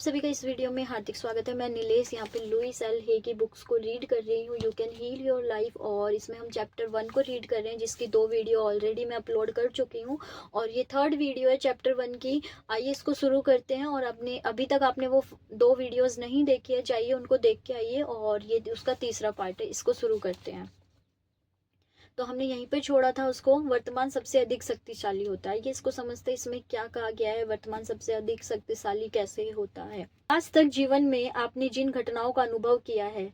सभी का इस वीडियो में हार्दिक स्वागत है। मैं नीलेश यहाँ पे लुइस एल हे की बुक्स को रीड कर रही हूँ, you can heal your life. और इसमें हम चैप्टर 1 को रीड कर रहे हैं, जिसकी 2 वीडियो ऑलरेडी मैं अपलोड कर चुकी हूँ और ये 3rd वीडियो है चैप्टर 1 की। आइए इसको शुरू करते हैं। और अपने अभी तक आपने वो 2 वीडियोज़ नहीं देखी है, जाइए उनको देख के आइए। और ये उसका तीसरा पार्ट है, इसको शुरू करते हैं। तो हमने यहीं पे छोड़ा था उसको, वर्तमान सबसे अधिक शक्तिशाली होता है। ये इसको समझते हैं इसमें क्या कहा गया है, वर्तमान सबसे अधिक शक्तिशाली कैसे होता है। आज तक जीवन में आपने जिन घटनाओं का अनुभव किया है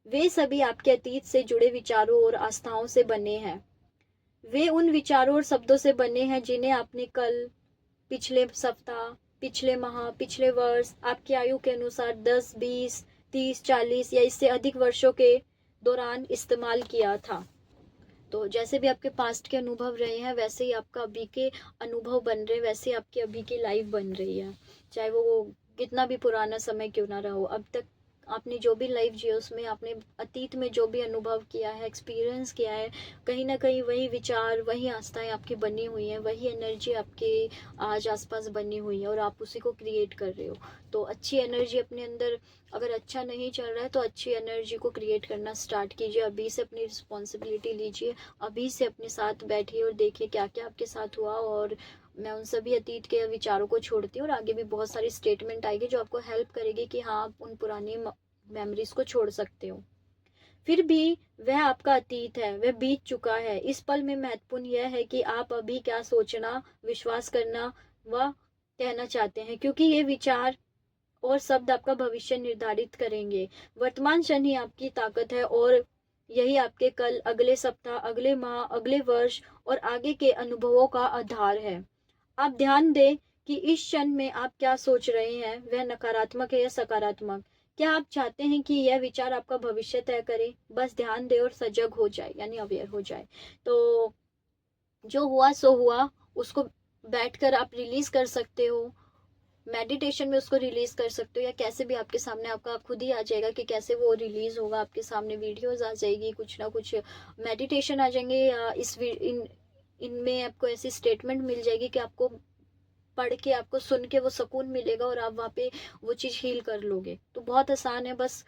वे सभी आपके अतीत से जुड़े विचारों और आस्थाओं से बने हैं। वे उन विचारों और शब्दों से बने हैं जिन्हें आपने कल, पिछले सप्ताह, पिछले माह, पिछले वर्ष, आपकी आयु के अनुसार 10, 20, 30, 40 या इससे अधिक वर्षों के दौरान इस्तेमाल किया था। तो जैसे भी आपके पास्ट के अनुभव रहे हैं वैसे ही आपका अभी के अनुभव बन रहे हैं, वैसे ही आपकी अभी की लाइफ बन रही है। चाहे वो कितना भी पुराना समय क्यों ना रहा हो, अब तक आपने जो भी लाइफ जी उसमें आपने अतीत में जो भी अनुभव किया है, एक्सपीरियंस किया है, कहीं ना कहीं वही विचार, वही आस्थाएं आपकी बनी हुई हैं, वही एनर्जी आपके आज आसपास बनी हुई है और आप उसी को क्रिएट कर रहे हो। तो अच्छी एनर्जी अपने अंदर, अगर अच्छा नहीं चल रहा है तो अच्छी एनर्जी को क्रिएट करना स्टार्ट कीजिए। अभी से अपनी रिस्पॉन्सिबिलिटी लीजिए, अभी से अपने साथ बैठिए और देखिए क्या क्या आपके साथ हुआ। और मैं उन सभी अतीत के विचारों को छोड़ती हूँ और आगे भी बहुत सारी स्टेटमेंट आएगी जो आपको हेल्प करेगी कि हाँ आप उन पुरानी मेमोरीज को छोड़ सकते हो। फिर भी वह आपका अतीत है, वह बीत चुका है। इस पल में महत्वपूर्ण यह है कि आप अभी क्या सोचना, विश्वास करना व कहना चाहते हैं, क्योंकि ये विचार और शब्द आपका भविष्य निर्धारित करेंगे। वर्तमान क्षण ही आपकी ताकत है और यही आपके कल, अगले सप्ताह, अगले माह, अगले वर्ष और आगे के अनुभवों का आधार है। आप ध्यान दें कि इस क्षण में आप क्या सोच रहे हैं, वह नकारात्मक है या सकारात्मक। क्या आप चाहते हैं कि यह विचार आपका भविष्य तय करे? बस ध्यान दें और सजग हो जाए, यानी अवेयर हो जाए। तो जो हुआ सो हुआ, उसको बैठकर आप रिलीज कर सकते हो, मेडिटेशन में उसको रिलीज कर सकते हो, या कैसे भी आपके सामने आपका खुद ही आ जाएगा कि कैसे वो रिलीज होगा। आपके सामने वीडियोस आ जाएगी, कुछ ना कुछ मेडिटेशन आ जाएंगे, या इनमें आपको ऐसी स्टेटमेंट मिल जाएगी कि आपको पढ़ के, आपको सुन के वो सुकून मिलेगा और आप वहाँ पे वो चीज़ हील कर लोगे। तो बहुत आसान है। बस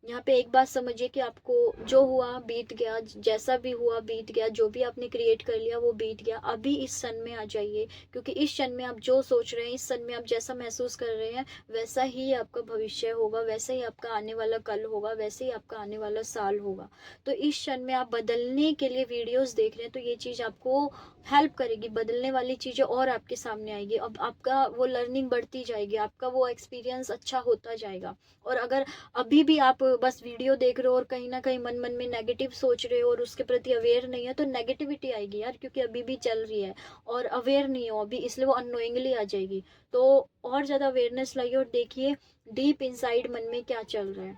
यहाँ पे एक बात समझिए कि आपको जो हुआ बीत गया, जैसा भी हुआ बीत गया, जो भी आपने क्रिएट कर लिया वो बीत गया। अभी इस क्षण में आ जाइए, क्योंकि इस क्षण में आप जो सोच रहे हैं, इस क्षण में आप जैसा महसूस कर रहे हैं, वैसा ही आपका भविष्य होगा, वैसे ही आपका आने वाला कल होगा, वैसे ही आपका आने वाला साल होगा। तो इस क्षण में आप बदलने के लिए वीडियोस देख रहे हैं तो ये चीज़ आपको हेल्प करेगी, बदलने वाली चीज़ें और आपके सामने आएगी। अब आपका वो लर्निंग बढ़ती जाएगी, आपका वो एक्सपीरियंस अच्छा होता जाएगा। और अगर अभी भी आप बस वीडियो देख रहे हो और कहीं ना कहीं मन मन में नेगेटिव सोच रहे हो और उसके प्रति अवेयर नहीं है, तो नेगेटिविटी आएगी यार, क्योंकि अभी भी चल रही है और अवेयर नहीं हो अभी, इसलिए वो अननोइंगली आ जाएगी। तो और ज़्यादा अवेयरनेस लाइए और देखिए डीप इनसाइड मन में क्या चल रहा है।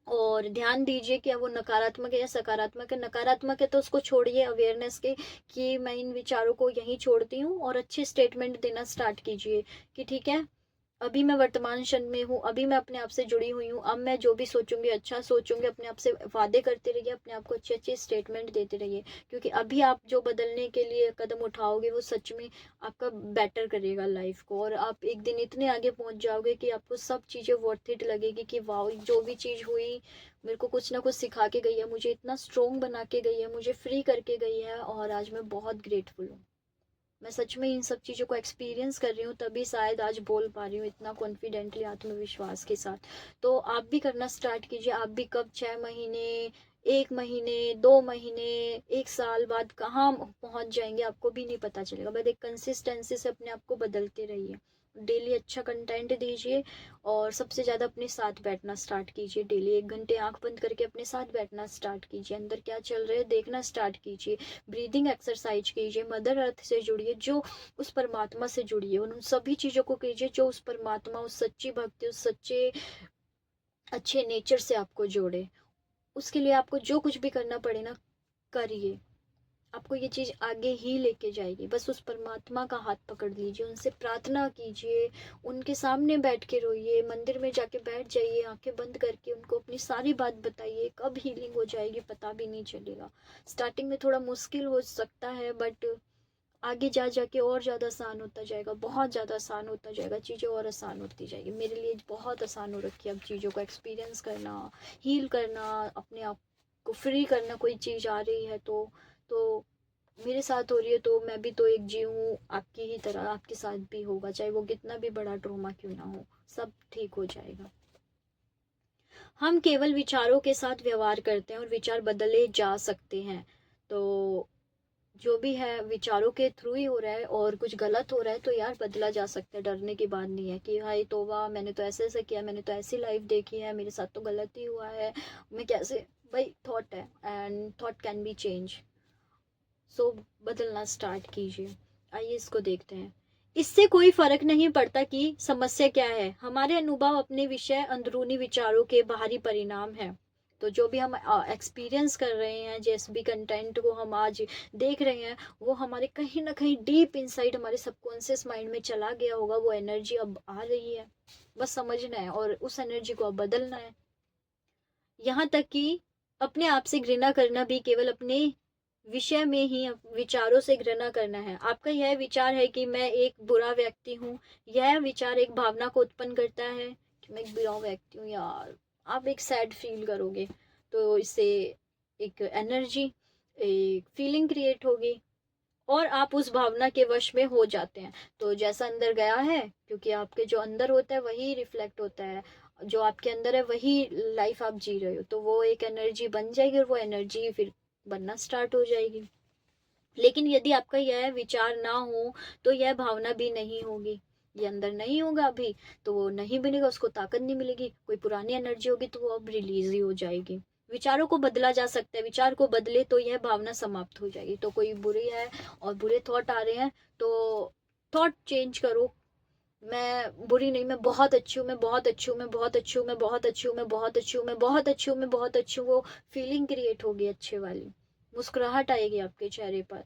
और ध्यान दीजिए कि वो नकारात्मक है या सकारात्मक है। नकारात्मक है तो उसको छोड़िए, अवेयरनेस के कि मैं इन विचारों को यहीं छोड़ती हूँ, और अच्छे स्टेटमेंट देना स्टार्ट कीजिए कि ठीक है, अभी मैं वर्तमान क्षण में हूँ, अभी मैं अपने आप से जुड़ी हुई हूँ, अब मैं जो भी सोचूंगी अच्छा सोचूंगी। अपने आप से वादे करते रहिए, अपने आप को अच्छे अच्छे स्टेटमेंट देते रहिए, क्योंकि अभी आप जो बदलने के लिए कदम उठाओगे वो सच में आपका बेटर करेगा लाइफ को। और आप एक दिन इतने आगे पहुंच जाओगे कि आपको सब चीज़ें वर्थ इट लगेगी कि वाह, जो भी चीज़ हुई मेरे को कुछ ना कुछ सिखा के गई है, मुझे इतना स्ट्रोंग बना के गई है, मुझे फ्री करके गई है, और आज मैं बहुत ग्रेटफुल हूँ। मैं सच में इन सब चीज़ों को एक्सपीरियंस कर रही हूँ, तभी शायद आज बोल पा रही हूँ इतना कॉन्फिडेंटली, आत्मविश्वास के साथ। तो आप भी करना स्टार्ट कीजिए। आप भी कब 6 महीने, 1 महीने, 2 महीने, 1 साल बाद कहाँ पहुँच जाएंगे आपको भी नहीं पता चलेगा। बस एक कंसिस्टेंसी से अपने आप को बदलते रहिए, डेली अच्छा कंटेंट दीजिए, और सबसे ज़्यादा अपने साथ बैठना स्टार्ट कीजिए। डेली 1 घंटे आंख बंद करके अपने साथ बैठना स्टार्ट कीजिए, अंदर क्या चल रहा है देखना स्टार्ट कीजिए। ब्रीदिंग एक्सरसाइज कीजिए, मदर अर्थ से जुड़िए, जो उस परमात्मा से जुड़िए, उन सभी चीज़ों को कीजिए जो उस परमात्मा, उस सच्ची भक्ति, उस सच्चे अच्छे नेचर से आपको जोड़े। उसके लिए आपको जो कुछ भी करना पड़े ना, करिए। आपको ये चीज़ आगे ही लेके जाएगी। बस उस परमात्मा का हाथ पकड़ लीजिए, उनसे प्रार्थना कीजिए, उनके सामने बैठ के रोइए, मंदिर में जाके बैठ जाइए, आंखें बंद करके उनको अपनी सारी बात बताइए। कब हीलिंग हो जाएगी पता भी नहीं चलेगा। स्टार्टिंग में थोड़ा मुश्किल हो सकता है, बट आगे जा जाके और ज़्यादा आसान होता जाएगा, बहुत ज़्यादा आसान होता जाएगा, चीज़ें और आसान होती जाएगी। मेरे लिए बहुत आसान हो रखी है अब चीज़ों को एक्सपीरियंस करना, हील करना, अपने आप को फ्री करना। कोई चीज़ आ रही है तो मेरे साथ हो रही है, तो मैं भी तो एक जीव हूँ आपकी ही तरह, आपके साथ भी होगा, चाहे वो कितना भी बड़ा ट्रॉमा क्यों ना हो, सब ठीक हो जाएगा। हम केवल विचारों के साथ व्यवहार करते हैं और विचार बदले जा सकते हैं। तो जो भी है विचारों के थ्रू ही हो रहा है, और कुछ गलत हो रहा है तो यार बदला जा सकता है, डरने की बात नहीं है कि हाय तौबा मैंने तो ऐसे ऐसे किया, मैंने तो ऐसी लाइफ देखी है, मेरे साथ तो गलत ही हुआ है, मैं कैसे। भाई थॉट है and thought can be change. So बदलना स्टार्ट कीजिए। आइए इसको देखते हैं। इससे कोई फर्क नहीं पड़ता कि समस्या क्या है, हमारे अनुभव अपने विषय अंदरूनी विचारों के बाहरी परिणाम है। तो जो भी हम एक्सपीरियंस कर रहे हैं, जिस भी कंटेंट को हम आज देख रहे हैं, वो हमारे कहीं ना कहीं डीप इनसाइड हमारे सबकॉन्शियस माइंड में चला गया होगा। वो एनर्जी अब आ रही है, बस समझना है और उस एनर्जी को अब बदलना है। यहाँ तक कि अपने आप से घृणा करना भी केवल अपने विषय में ही विचारों से घृणा करना है। आपका यह विचार है कि मैं एक बुरा व्यक्ति हूँ, यह विचार एक भावना को उत्पन्न करता है कि मैं एक बुरा व्यक्ति हूँ यार, आप एक सैड फील करोगे, तो इससे एक एनर्जी, एक फीलिंग क्रिएट होगी और आप उस भावना के वश में हो जाते हैं। तो जैसा अंदर गया है, क्योंकि आपके जो अंदर होता है वही रिफ्लेक्ट होता है, जो आपके अंदर है वही लाइफ आप जी रहे हो, तो वो एक एनर्जी बन जाएगी और वो एनर्जी फिर बनना स्टार्ट हो जाएगी। लेकिन यदि आपका यह विचार ना हो तो यह भावना भी नहीं होगी, ये अंदर नहीं होगा अभी, तो वो नहीं बनेगा, उसको ताकत नहीं मिलेगी। कोई पुरानी एनर्जी होगी तो वो अब रिलीज ही हो जाएगी। विचारों को बदला जा सकता है, विचार को बदले तो यह भावना समाप्त हो जाएगी। तो कोई बुरी है और बुरे थॉट आ रहे हैं तो थॉट चेंज करो। मैं बुरी नहीं, मैं बहुत अच्छी हूँ, मैं बहुत अच्छी हूँ, मैं बहुत अच्छी हूँ, मैं बहुत अच्छी हूँ, मैं बहुत अच्छी हूँ, मैं बहुत अच्छी हूँ, मैं बहुत अच्छी हूँ। वो फीलिंग क्रिएट होगी अच्छे वाली, मुस्कुराहट आएगी आपके चेहरे पर,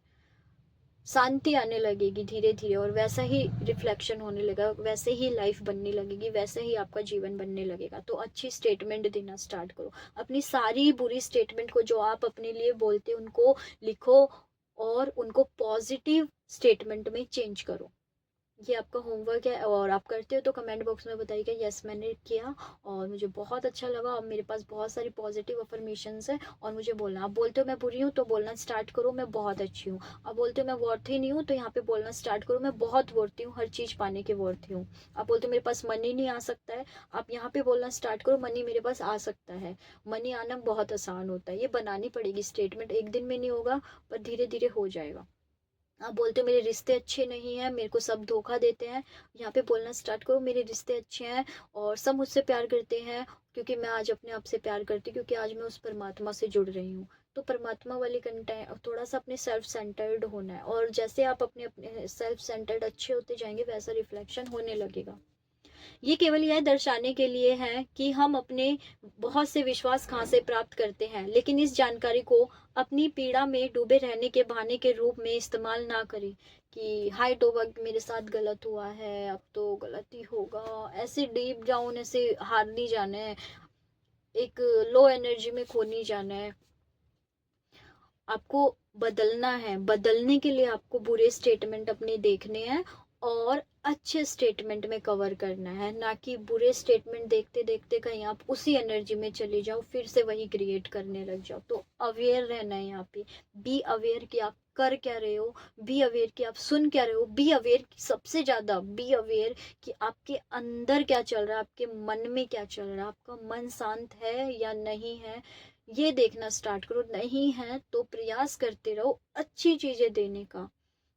शांति आने लगेगी धीरे धीरे, और वैसा ही रिफ्लेक्शन होने लगेगा, वैसे ही लाइफ बनने लगेगी, वैसे ही आपका जीवन बनने लगेगा। तो अच्छी स्टेटमेंट देना स्टार्ट करो। अपनी सारी बुरी स्टेटमेंट को जो आप अपने लिए बोलते हो उनको लिखो और उनको पॉजिटिव स्टेटमेंट में चेंज करो। ये आपका होमवर्क है, और आप करते हो तो कमेंट बॉक्स में बताइएगा यस मैंने किया और मुझे बहुत अच्छा लगा, और मेरे पास बहुत सारी पॉजिटिव अफर्मेशंस है। और मुझे बोलना, आप बोलते हो मैं बुरी हूँ तो बोलना स्टार्ट करो मैं बहुत अच्छी हूँ। आप बोलते हो मैं वर्थी नहीं हूँ तो यहाँ पे बोलना स्टार्ट करो मैं बहुत वर्थी हूँ, हर चीज़ पाने के वर्थी हूँ। आप बोलते हो मेरे पास मनी नहीं आ सकता है, आप यहाँ पे बोलना स्टार्ट करो मनी मेरे पास आ सकता है। मनी आना बहुत आसान होता है, ये बनानी पड़ेगी स्टेटमेंट, एक दिन में नहीं होगा पर धीरे धीरे हो जाएगा। आप बोलते हो मेरे रिश्ते अच्छे नहीं हैं, मेरे को सब धोखा देते हैं, यहाँ पे बोलना स्टार्ट करो मेरे रिश्ते अच्छे हैं और सब मुझसे प्यार करते हैं, क्योंकि मैं आज अपने आप से प्यार करती हूँ, क्योंकि आज मैं उस परमात्मा से जुड़ रही हूँ। तो परमात्मा वाली कंटेंट, थोड़ा सा अपने सेल्फ सेंटर्ड होना है, और जैसे आप अपने अपने सेल्फ सेंटर्ड अच्छे होते जाएंगे वैसा रिफ्लेक्शन होने लगेगा। ये केवल यह दर्शाने के लिए है कि हम अपने बहुत से विश्वास कहाँ से प्राप्त करते हैं, लेकिन इस जानकारी को अपनी पीड़ा में डूबे रहने के बहाने के रूप में इस्तेमाल ना करें कि हाय तो वक्त मेरे साथ गलत हुआ है अब तो गलत ही होगा, ऐसे डीप डाउन ऐसे हार नहीं जाना है, एक लो एनर्जी में खो नहीं जाना है। आपको बदलना है, बदलने के लिए आपको बुरे स्टेटमेंट अपने देखने हैं और अच्छे स्टेटमेंट में कवर करना है, ना कि बुरे स्टेटमेंट देखते देखते कहीं आप उसी एनर्जी में चले जाओ, फिर से वही क्रिएट करने लग जाओ। तो अवेयर रहना है यहाँ पे, बी अवेयर कि आप कर क्या रहे हो, बी अवेयर कि आप सुन क्या रहे हो, बी अवेयर, सबसे ज्यादा बी अवेयर कि आपके अंदर क्या चल रहा है, आपके मन में क्या चल रहा है, आपका मन शांत है या नहीं है, ये देखना स्टार्ट करो। नहीं है तो प्रयास करते रहो अच्छी चीजें देने का,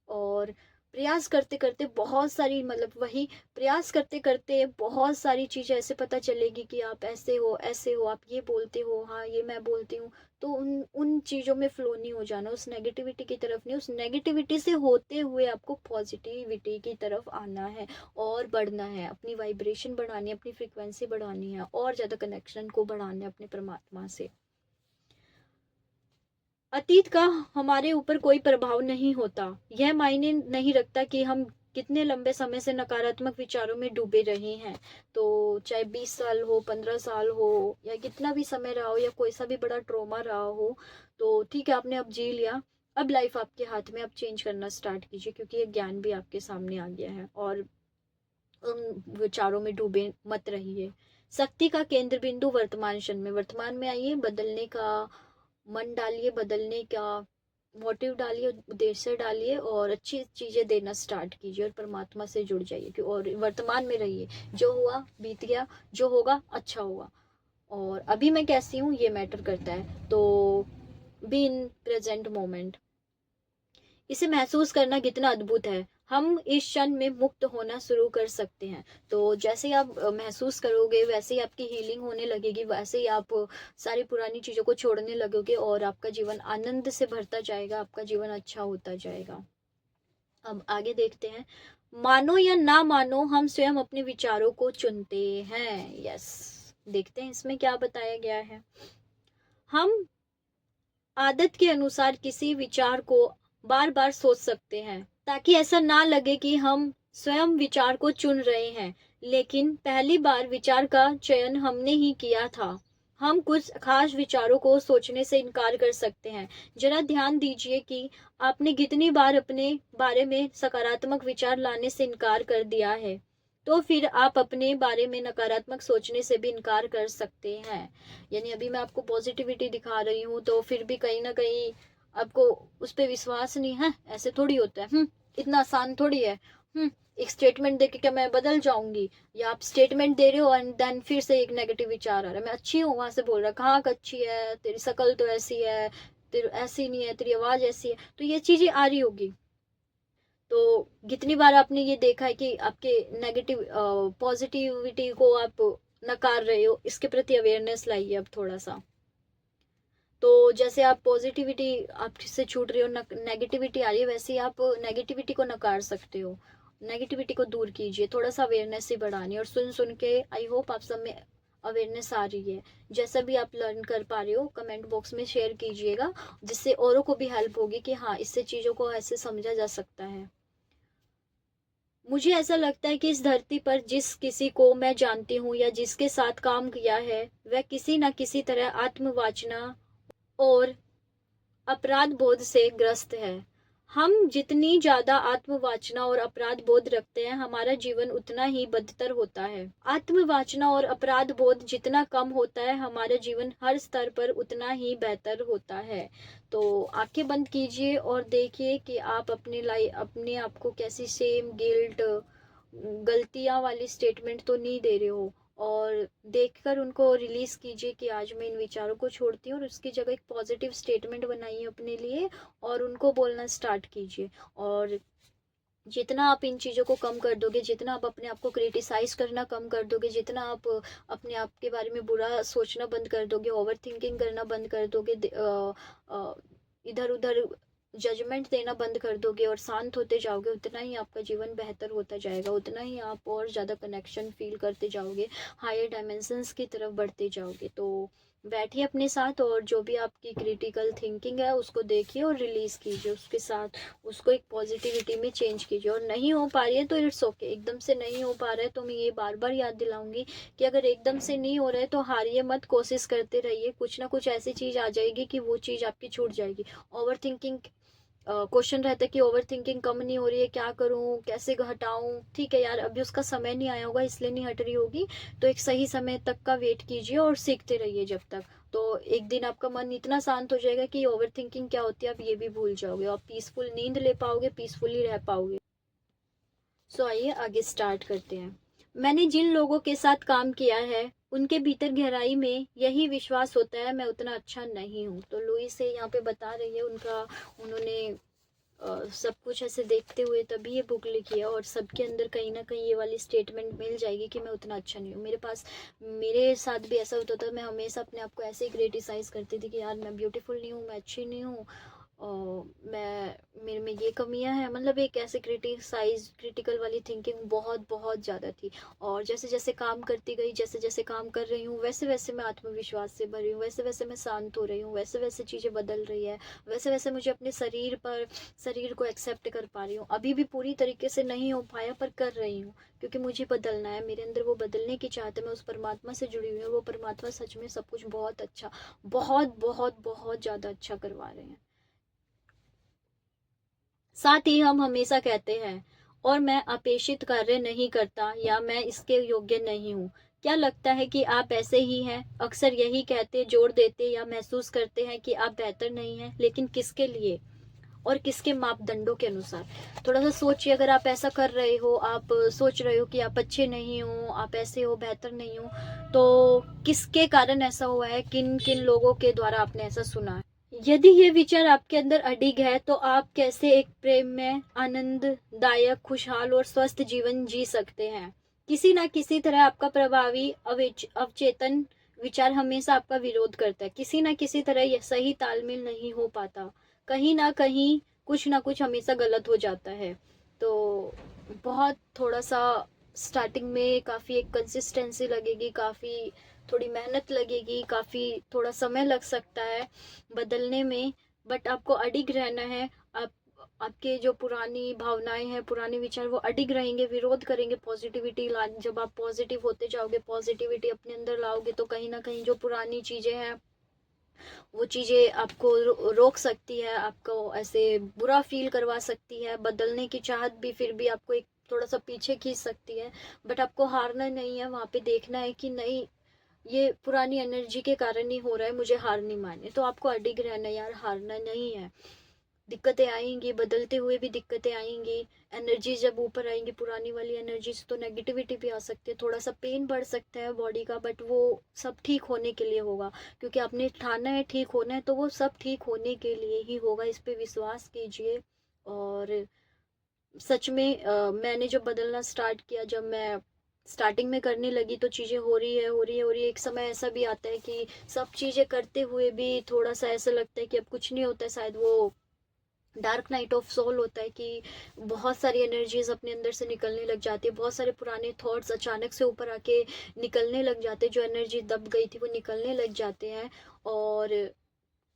और प्रयास करते करते बहुत सारी, मतलब वही प्रयास करते करते बहुत सारी चीजें ऐसे पता चलेगी कि आप ऐसे हो ऐसे हो, आप ये बोलते हो, हाँ ये मैं बोलती हूँ। तो उन उन चीजों में फ्लो नहीं हो जाना, उस नेगेटिविटी की तरफ नहीं, उस नेगेटिविटी से होते हुए आपको पॉजिटिविटी की तरफ आना है और बढ़ना है, अपनी वाइब्रेशन बढ़ानी है, अपनी फ्रिक्वेंसी बढ़ानी है, और ज्यादा कनेक्शन को बढ़ाना है अपने परमात्मा से। अतीत का हमारे ऊपर कोई प्रभाव नहीं होता, यह मायने नहीं रखता कि हम कितने लंबे समय से नकारात्मक विचारों में डूबे रहे हैं। तो चाहे 20 साल हो, 15 साल हो, या कितना भी समय रहा हो, या कोई सा भी बड़ा ट्रॉमा रहा हो, तो ठीक है आपने अब जी लिया, अब लाइफ आपके हाथ में, अब चेंज करना स्टार्ट कीजिए, क्योंकि ये ज्ञान भी आपके सामने आ गया है। और उन विचारों में डूबे मत रहिए। शक्ति का केंद्र बिंदु वर्तमान क्षण में, वर्तमान में आइए, बदलने का मन डालिए, बदलने का मोटिव डालिए, उद्देश्य डालिए और अच्छी चीजें देना स्टार्ट कीजिए और परमात्मा से जुड़ जाइए और वर्तमान में रहिए। जो हुआ बीत गया, जो होगा अच्छा होगा, और अभी मैं कैसी हूँ ये मैटर करता है। तो बी इन प्रेजेंट मोमेंट, इसे महसूस करना कितना अद्भुत है। हम इस क्षण में मुक्त होना शुरू कर सकते हैं। तो जैसे ही आप महसूस करोगे वैसे ही आपकी हीलिंग होने लगेगी, वैसे ही आप सारी पुरानी चीज़ों को छोड़ने लगोगे और आपका जीवन आनंद से भरता जाएगा, आपका जीवन अच्छा होता जाएगा। अब आगे देखते हैं। मानो या ना मानो, हम स्वयं अपने विचारों को चुनते हैं। यस, देखते हैं इसमें क्या बताया गया है। हम आदत के अनुसार किसी विचार को बार बार सोच सकते हैं, ताकि ऐसा ना लगे कि हम स्वयं विचार को चुन रहे हैं, लेकिन पहली बार विचार का चयन हमने ही किया था। हम कुछ खास विचारों को सोचने से इनकार कर सकते हैं। जरा ध्यान दीजिए कि आपने कितनी बार अपने बारे में सकारात्मक विचार लाने से इनकार कर दिया है, तो फिर आप अपने बारे में नकारात्मक सोचने से भी इनकार कर सकते हैं। यानी अभी मैं आपको पॉजिटिविटी दिखा रही हूँ, तो फिर भी कहीं ना कहीं आपको उस पर विश्वास नहीं है। ऐसे थोड़ी होता है, इतना आसान थोड़ी है। एक स्टेटमेंट देके क्या मैं बदल जाऊंगी? या आप स्टेटमेंट दे रहे हो एंड देन फिर से एक नेगेटिव विचार आ रहा है, मैं अच्छी हूँ, वहां से बोल रहा है कहाँ अच्छी है, तेरी शक्ल तो ऐसी है, तेरी ऐसी नहीं है, तेरी आवाज ऐसी है, तो ये चीजें आ रही होगी। तो कितनी बार आपने ये देखा है कि आपके नेगेटिव पॉजिटिविटी को आप नकार रहे हो? इसके प्रति अवेयरनेस लाइए अब थोड़ा सा। तो जैसे आप पॉजिटिविटी आपसे छूट रही हो, नेगेटिविटी आ रही है, वैसे ही आप नेगेटिविटी को नकार सकते हो। नेगेटिविटी को दूर कीजिए, थोड़ा सा अवेयरनेस ही बढ़ानी, और सुन सुन के आई होप आप सब में अवेयरनेस आ रही है। जैसा भी आप लर्न कर पा रहे हो कमेंट बॉक्स में शेयर कीजिएगा, जिससे औरों को भी हेल्प होगी कि हाँ, इससे चीज़ों को ऐसे समझा जा सकता है। मुझे ऐसा लगता है कि इस धरती पर जिस किसी को मैं जानती हूँ या जिसके साथ काम किया है, वह किसी न किसी तरह आत्मवाचना और अपराध बोध से ग्रस्त है। हम जितनी ज्यादा आत्मवाचना और अपराध बोध रखते हैं, हमारा जीवन उतना ही बदतर होता है। आत्मवाचना और अपराध बोध जितना कम होता है, हमारा जीवन हर स्तर पर उतना ही बेहतर होता है। तो आंखें बंद कीजिए और देखिए कि आप अपने आप को कैसी सेम गिल्ट, गलतियां वाली स्टेटमेंट तो नहीं दे रहे हो, और देखकर उनको रिलीज कीजिए कि आज मैं इन विचारों को छोड़ती हूँ, और उसकी जगह एक पॉजिटिव स्टेटमेंट बनाइए अपने लिए और उनको बोलना स्टार्ट कीजिए। और जितना आप इन चीज़ों को कम कर दोगे, जितना आप अपने आप को क्रिटिसाइज करना कम कर दोगे, जितना आप अपने आप के बारे में बुरा सोचना बंद कर दोगे, ओवर थिंकिंग करना बंद कर दोगे, इधर उधर जजमेंट देना बंद कर दोगे और शांत होते जाओगे, उतना ही आपका जीवन बेहतर होता जाएगा, उतना ही आप और ज़्यादा कनेक्शन फील करते जाओगे, हायर डायमेंशंस की तरफ बढ़ते जाओगे। तो बैठिए अपने साथ और जो भी आपकी क्रिटिकल थिंकिंग है उसको देखिए और रिलीज कीजिए, उसके साथ उसको एक पॉजिटिविटी में चेंज कीजिए। और नहीं हो पा रही है तो इट्स ओके, एकदम से नहीं हो पा रहा है तो मैं ये बार बार याद दिलाऊंगी कि अगर एकदम से नहीं हो रहा है तो हारिए मत, कोशिश करते रहिए, कुछ ना कुछ ऐसी चीज़ आ जाएगी कि वो चीज़ आपकी छूट जाएगी। ओवर थिंकिंग क्वेश्चन रहता है कि ओवर थिंकिंग कम नहीं हो रही है, क्या करूं, कैसे हटाऊं? ठीक है यार, अभी उसका समय नहीं आया होगा इसलिए नहीं हट रही होगी, तो एक सही समय तक का वेट कीजिए और सीखते रहिए जब तक। तो एक दिन आपका मन इतना शांत हो जाएगा कि ओवर थिंकिंग क्या होती है आप ये भी भूल जाओगे, आप पीसफुल नींद ले पाओगे, पीसफुली रह पाओगे। सो आइए आगे स्टार्ट करते हैं। मैंने जिन लोगों के साथ काम किया है, उनके भीतर गहराई में यही विश्वास होता है, मैं उतना अच्छा नहीं हूँ। तो लुई से यहाँ पे बता रही है उनका, उन्होंने सब कुछ ऐसे देखते हुए तभी ये बुक लिखी है, और सबके अंदर कहीं ना कहीं ये वाली स्टेटमेंट मिल जाएगी कि मैं उतना अच्छा नहीं हूँ। मेरे साथ भी ऐसा होता था, मैं हमेशा अपने आप को ऐसे ही क्रिटिसाइज करती थी कि यार मैं ब्यूटीफुल नहीं हूँ, मैं अच्छी नहीं हूँ, मैं मेरे में ये कमियां हैं, मतलब एक ऐसे क्रिटिकल वाली थिंकिंग बहुत बहुत ज़्यादा थी। और जैसे जैसे काम करती गई, जैसे जैसे काम कर रही हूँ, वैसे वैसे मैं आत्मविश्वास से भरी हूँ, वैसे वैसे मैं शांत हो रही हूँ, वैसे वैसे चीज़ें बदल रही है, वैसे वैसे मुझे अपने शरीर को एक्सेप्ट कर पा रही हूँ। अभी भी पूरी तरीके से नहीं हो पाया पर कर रही हूँ, क्योंकि मुझे बदलना है, मेरे अंदर वो बदलने की चाहत है, मैं उस परमात्मा से जुड़ी हुई हूँ, वो परमात्मा सच में सब कुछ बहुत अच्छा, बहुत बहुत बहुत ज़्यादा अच्छा करवा रहे हैं। साथ ही हम हमेशा कहते हैं और मैं अपेक्षित कार्य नहीं करता या मैं इसके योग्य नहीं हूँ। क्या लगता है कि आप ऐसे ही हैं? अक्सर यही कहते, जोड़ देते या महसूस करते हैं कि आप बेहतर नहीं हैं, लेकिन किसके लिए और किसके मापदंडों के अनुसार? थोड़ा सा सोचिए। अगर आप ऐसा कर रहे हो, आप सोच रहे हो कि आप अच्छे नहीं हो, आप ऐसे हो, बेहतर नहीं हो, तो किसके कारण ऐसा हुआ है? किन किन लोगों के द्वारा आपने ऐसा सुना है? यदि ये विचार आपके अंदर अडिग है तो आप कैसे एक प्रेम में आनंददायक, खुशहाल और स्वस्थ जीवन जी सकते हैं? किसी ना किसी तरह आपका प्रभावी अवचेतन विचार हमेशा आपका विरोध करता है। किसी ना किसी तरह यह सही तालमेल नहीं हो पाता। कहीं ना कहीं कुछ ना कुछ हमेशा गलत हो जाता है। तो बहुत थोड़ा सा स्टार्टिंग में काफ़ी एक कंसिस्टेंसी लगेगी, काफ़ी थोड़ी मेहनत लगेगी, काफ़ी थोड़ा समय लग सकता है बदलने में, बट आपको अडिग रहना है। आप आपके जो पुरानी भावनाएं हैं, पुराने विचार, वो अडिग रहेंगे, विरोध करेंगे पॉजिटिविटी ला। जब आप पॉजिटिव होते जाओगे, पॉजिटिविटी अपने अंदर लाओगे, तो कहीं ना कहीं जो पुरानी चीज़ें हैं वो चीज़ें आपको रोक सकती है, आपको ऐसे बुरा फील करवा सकती है। बदलने की चाहत भी फिर भी आपको एक थोड़ा सा पीछे खींच सकती है, बट आपको हारना नहीं है। वहाँ पे देखना है कि नहीं, ये पुरानी एनर्जी के कारण ही हो रहा है, मुझे हार नहीं माननी। तो आपको अडिग रहना है यार, हारना नहीं है। दिक्कतें आएंगी, बदलते हुए भी दिक्कतें आएंगी। एनर्जी जब ऊपर आएंगी, पुरानी वाली एनर्जी से, तो नेगेटिविटी भी आ सकती है, थोड़ा सा पेन बढ़ सकता है बॉडी का, बट वो सब ठीक होने के लिए होगा। क्योंकि आपने ठाना है ठीक होना है, तो वो सब ठीक होने के लिए ही होगा। इस पे विश्वास कीजिए। और सच में मैंने जब बदलना स्टार्ट किया, जब मैं स्टार्टिंग में करने लगी, तो चीज़ें हो रही है, हो रही है, हो रही है। एक समय ऐसा भी आता है कि सब चीज़ें करते हुए भी थोड़ा सा ऐसा लगता है कि अब कुछ नहीं होता है। शायद वो डार्क नाइट ऑफ सोल होता है कि बहुत सारी एनर्जीज अपने अंदर से निकलने लग जाती है, बहुत सारे पुराने थॉट्स अचानक से ऊपर आके निकलने लग जाते हैं, जो एनर्जी दब गई थी वो निकलने लग जाते हैं। और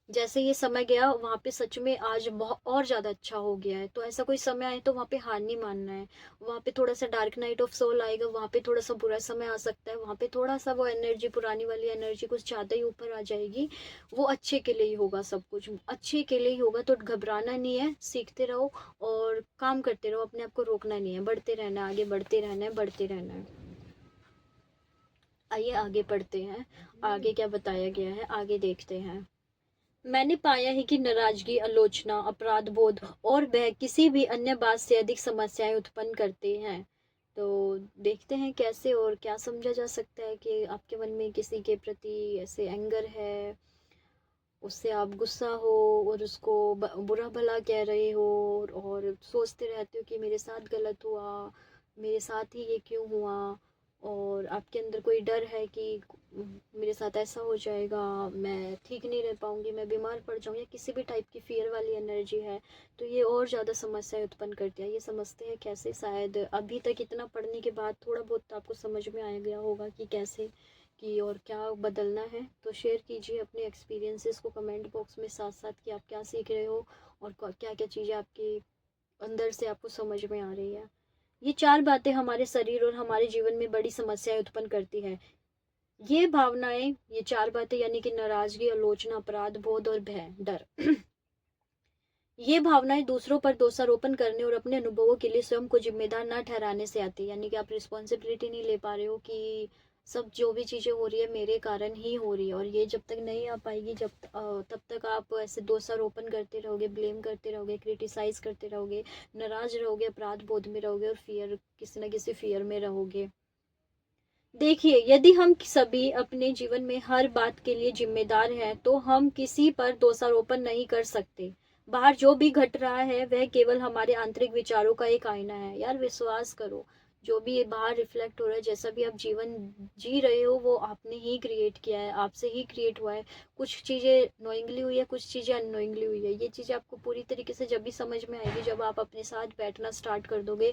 जैसे ये समय गया, वहाँ पे सच में आज बहुत और ज़्यादा अच्छा हो गया है। तो ऐसा कोई समय आए तो वहाँ पे हार नहीं मानना है। वहाँ पे थोड़ा सा डार्क नाइट ऑफ सोल आएगा, वहाँ पे थोड़ा सा बुरा समय आ सकता है, वहाँ पे थोड़ा सा वो एनर्जी, पुरानी वाली एनर्जी कुछ ज़्यादा ही ऊपर आ जाएगी। वो अच्छे के लिए ही होगा, सब कुछ अच्छे के लिए ही होगा। तो घबराना नहीं है, सीखते रहो और काम करते रहो, अपने आप को रोकना नहीं है, बढ़ते रहना है, आगे बढ़ते रहना है, बढ़ते रहना है। आइए आगे पढ़ते हैं, आगे क्या बताया गया है, आगे देखते हैं। मैंने पाया है कि नाराजगी, आलोचना, अपराध बोध और भय किसी भी अन्य बात से अधिक समस्याएं उत्पन्न करते हैं। तो देखते हैं कैसे और क्या समझा जा सकता है कि आपके मन में किसी के प्रति ऐसे एंगर है, उससे आप गुस्सा हो और उसको बुरा भला कह रहे हो, और सोचते रहते हो कि मेरे साथ गलत हुआ, मेरे साथ ही ये क्यों हुआ। और आपके अंदर कोई डर है कि मेरे साथ ऐसा हो जाएगा, मैं ठीक नहीं रह पाऊंगी, मैं बीमार पड़ जाऊँ, या किसी भी टाइप की फियर वाली एनर्जी है, तो ये और ज़्यादा समस्याएं उत्पन्न करती है। ये समझते हैं कैसे? शायद अभी तक इतना पढ़ने के बाद थोड़ा बहुत तो आपको समझ में आ गया होगा कि कैसे कि और क्या बदलना है। तो शेयर कीजिए अपने एक्सपीरियंसेस को कमेंट बॉक्स में, साथ साथ कि आप क्या सीख रहे हो और क्या क्या चीज़ें आपके अंदर से आपको समझ में आ रही है। ये 4 बातें हमारे शरीर और हमारे जीवन में बड़ी समस्याएं उत्पन्न करती है। ये भावनाएं, ये 4 बातें यानी कि नाराजगी, आलोचना, अपराध बोध और भय, डर ये भावनाएं दूसरों पर दोषारोपण करने और अपने अनुभवों के लिए स्वयं को जिम्मेदार न ठहराने से आती है। यानी कि आप रिस्पॉन्सिबिलिटी नहीं ले पा रहे हो कि सब जो भी चीज़ें हो रही है मेरे कारण ही हो रही है। और ये जब तक नहीं आ पाएगी, तब तक आप ऐसे दोषारोपण करते रहोगे, ब्लेम करते रहोगे, क्रिटिसाइज करते रहोगे, नाराज रहोगे, अपराध बोध में रहोगे और फियर, किसी न किसी फियर में रहोगे। देखिए, यदि हम सभी अपने जीवन में हर बात के लिए जिम्मेदार हैं, तो हम किसी पर दोषारोपण नहीं कर सकते। बाहर जो भी घट रहा है वह केवल हमारे आंतरिक विचारों का एक आईना है। यार विश्वास करो, जो भी ये बाहर रिफ्लेक्ट हो रहा है, जैसा भी आप जीवन जी रहे हो, वो आपने ही क्रिएट किया है, आपसे ही क्रिएट हुआ है। कुछ चीज़ें नोइंगली हुई है, कुछ चीज़ें अननोइंगली हुई है। ये चीज़ें आपको पूरी तरीके से जब भी समझ में आएगी, जब आप अपने साथ बैठना स्टार्ट कर दोगे,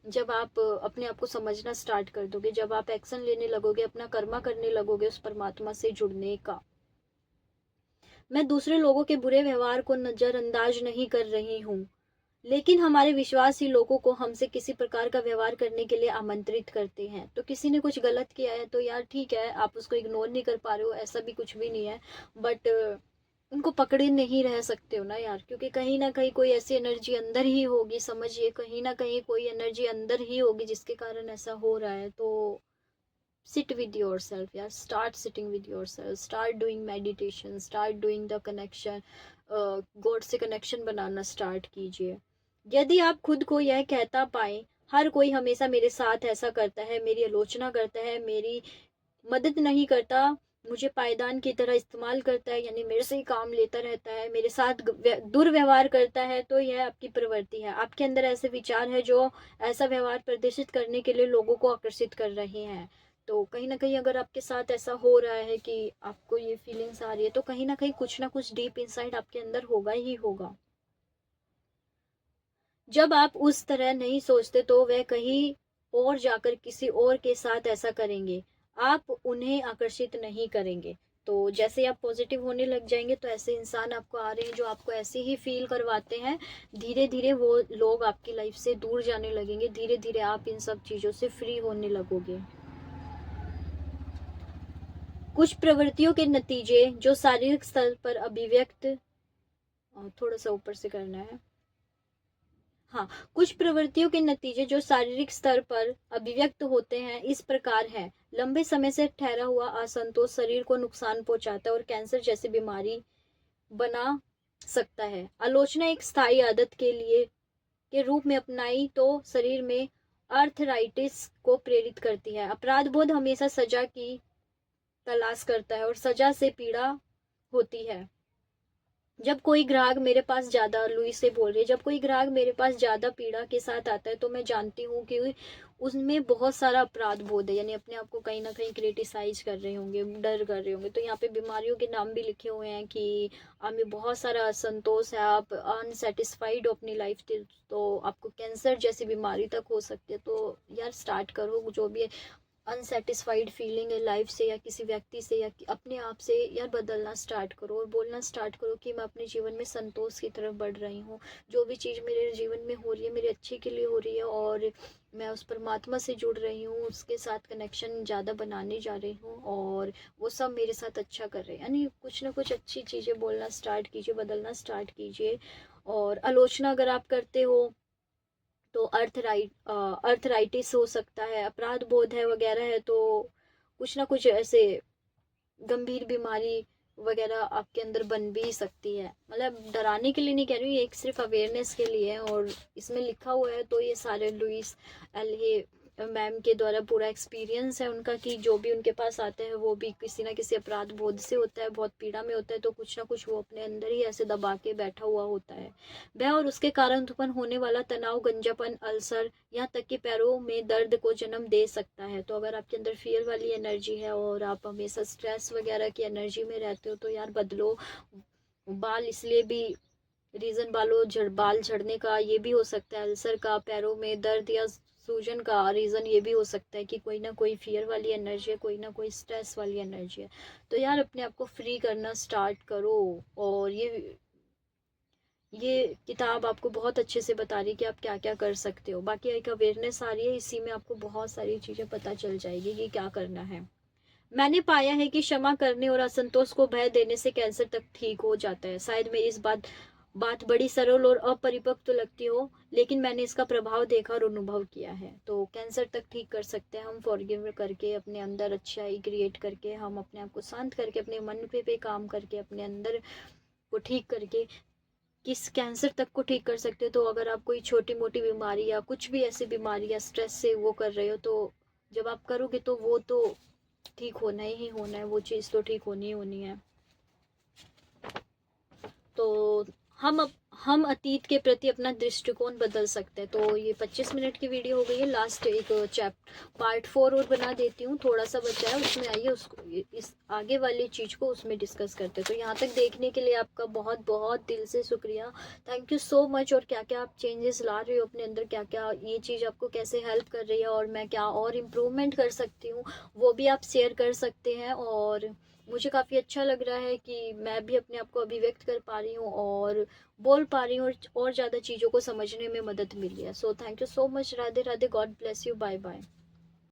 जब आप अपने आप को समझना स्टार्ट कर दोगे, जब आप एक्शन लेने लगोगे, अपना कर्मा करने लगोगे उस परमात्मा से जुड़ने का। मैं दूसरे लोगों के बुरे व्यवहार को नजरअंदाज नहीं कर रही हूँ, लेकिन हमारे विश्वासी लोगों को हमसे किसी प्रकार का व्यवहार करने के लिए आमंत्रित करते हैं। तो किसी ने कुछ गलत किया है तो यार ठीक है, आप उसको इग्नोर नहीं कर पा रहे हो, ऐसा भी कुछ भी नहीं है। बट उनको पकड़े नहीं रह सकते हो ना यार, क्योंकि कहीं ना कहीं कोई ऐसी एनर्जी अंदर ही होगी, समझिए कहीं ना कहीं कोई एनर्जी अंदर ही होगी जिसके कारण ऐसा हो रहा है। तो sit with yourself यार, start sitting with yourself, start doing meditation, start doing the connection, God से कनेक्शन बनाना स्टार्ट कीजिए। यदि आप खुद को यह कहता पाए हर कोई हमेशा मेरे साथ ऐसा करता है, मेरी आलोचना करता है, मेरी मदद नहीं करता, मुझे पायदान की तरह इस्तेमाल करता है, यानी मेरे से ही काम लेता रहता है, मेरे साथ दुर्व्यवहार करता है, तो यह आपकी प्रवृत्ति है। आपके अंदर ऐसे विचार है जो ऐसा व्यवहार प्रदर्शित करने के लिए लोगों को आकर्षित कर रहे हैं। तो कहीं ना कहीं अगर आपके साथ ऐसा हो रहा है कि आपको ये फीलिंग्स आ रही है, तो कहीं ना कुछ डीप इनसाइड आपके अंदर होगा ही होगा। जब आप उस तरह नहीं सोचते तो वह कहीं और जाकर किसी और के साथ ऐसा करेंगे, आप उन्हें आकर्षित नहीं करेंगे। तो जैसे आप पॉजिटिव होने लग जाएंगे तो ऐसे इंसान आपको आ रहे हैं जो आपको ऐसे ही फील करवाते हैं, धीरे धीरे वो लोग आपकी लाइफ से दूर जाने लगेंगे, धीरे धीरे आप इन सब चीज़ों से फ्री होने लगोगे। कुछ प्रवृत्तियों के नतीजे जो शारीरिक स्तर पर अभिव्यक्त, थोड़ा सा ऊपर से करना है, हाँ, कुछ प्रवृत्तियों के नतीजे जो शारीरिक स्तर पर अभिव्यक्त होते हैं इस प्रकार है। लंबे समय से ठहरा हुआ असंतोष शरीर को नुकसान पहुंचाता है और कैंसर जैसी बीमारी बना सकता है। आलोचना एक स्थायी आदत के लिए के रूप में अपनाई तो शरीर में आर्थराइटिस को प्रेरित करती है। अपराध बोध हमेशा सजा की तलाश करता है और सजा से पीड़ा होती है। जब कोई ग्राहक मेरे पास ज़्यादा, लुई से बोल रही है, जब कोई ग्राहक मेरे पास ज़्यादा पीड़ा के साथ आता है तो मैं जानती हूँ कि उसमें बहुत सारा अपराध बोध है, यानी अपने आप को कहीं ना कहीं क्रिटिसाइज कर रहे होंगे, डर कर रहे होंगे। तो यहाँ पे बीमारियों के नाम भी लिखे हुए हैं कि आप में बहुत सारा असंतोष है, आप अनसेटिस्फाइड हो अपनी लाइफ से, तो आपको कैंसर जैसी बीमारी तक हो सकती है। तो यार स्टार्ट करो, जो भी अनसेटिस्फाइड फीलिंग है लाइफ से या किसी व्यक्ति से या अपने आप से, यार बदलना स्टार्ट करो और बोलना स्टार्ट करो कि मैं अपने जीवन में संतोष की तरफ बढ़ रही हूँ। जो भी चीज़ मेरे जीवन में हो रही है मेरे अच्छे के लिए हो रही है और मैं उस परमात्मा से जुड़ रही हूँ, उसके साथ कनेक्शन ज़्यादा बनाने जा रही हूँ और वो सब मेरे साथ अच्छा कर रहे हैं। यानी कुछ ना कुछ अच्छी चीज़ें बोलना स्टार्ट कीजिए, बदलना स्टार्ट कीजिए। और आलोचना अगर आप करते हो तो अर्थराइटिस हो सकता है, अपराध बोध है वगैरह है, तो कुछ ना कुछ ऐसे गंभीर बीमारी वगैरह आपके अंदर बन भी सकती है। मतलब डराने के लिए नहीं कह रही हूँ, ये एक सिर्फ अवेयरनेस के लिए है। और इसमें लिखा हुआ है तो ये सारे लुइस एल हे मैम के द्वारा पूरा एक्सपीरियंस है उनका कि जो भी उनके पास आते हैं वो भी किसी ना किसी अपराध बोध से होता है, बहुत पीड़ा में होता है, तो कुछ ना कुछ वो अपने अंदर ही ऐसे दबा के बैठा हुआ होता है वह, और उसके कारण उत्पन्न होने वाला तनाव, गंजापन, अल्सर, यहाँ तक कि पैरों में दर्द को जन्म दे सकता है। तो अगर आपके अंदर फियर वाली एनर्जी है और आप हमेशा स्ट्रेस वगैरह की एनर्जी में रहते हो तो यार बदलो। बाल इसलिए भी रीज़न, बाल झड़ने का ये भी हो सकता है, अल्सर का, पैरों में दर्द या सूजन का रीज़न ये भी हो सकता है कि कोई ना कोई फियर वाली एनर्जी है, कोई ना कोई स्ट्रेस वाली एनर्जी है। तो यार अपने आप को फ्री करना स्टार्ट करो। और ये किताब आपको बहुत अच्छे से बता रही है कि आप क्या क्या कर सकते हो। बाकी एक अवेयरनेस आ रही है, इसी में आपको बहुत सारी चीज़ें पता चल जाएगी कि क्या करना है। मैंने पाया है कि क्षमा करने और असंतोष को भय देने से कैंसर तक ठीक हो जाता है। शायद मेरी इस बात बड़ी सरल और अपरिपक्व तो लगती हो, लेकिन मैंने इसका प्रभाव देखा और अनुभव किया है। तो कैंसर तक ठीक कर सकते हैं हम फॉरगिव करके, अपने अंदर अच्छाई क्रिएट करके, हम अपने आप को शांत करके, अपने मन पे काम करके, अपने अंदर को ठीक करके किस कैंसर तक को ठीक कर सकते हो। तो अगर आप कोई छोटी मोटी बीमारी या कुछ भी ऐसी बीमारी या स्ट्रेस से वो कर रहे हो, तो जब आप करोगे तो वो तो ठीक होना ही होना है, वो चीज़ तो ठीक होनी ही होनी है। तो हम अतीत के प्रति अपना दृष्टिकोण बदल सकते हैं। तो ये 25 मिनट की वीडियो हो गई है, लास्ट एक पार्ट 4 और बना देती हूँ, थोड़ा सा बचा है उसमें, आइए उसको इस आगे वाली चीज़ को उसमें डिस्कस करते हैं। तो यहाँ तक देखने के लिए आपका बहुत बहुत दिल से शुक्रिया, थैंक यू सो मच। और क्या क्या आप चेंजेस ला रहे हो अपने अंदर, क्या क्या ये चीज़ आपको कैसे हेल्प कर रही है और मैं क्या और इम्प्रूवमेंट कर सकती हूँ, वो भी आप शेयर कर सकते हैं। और मुझे काफ़ी अच्छा लग रहा है कि मैं भी अपने आप को अभिव्यक्त कर पा रही हूँ और बोल पा रही हूँ और ज़्यादा चीज़ों को समझने में मदद मिली है। So thank you so much. Radhe Radhe, God bless you, bye bye.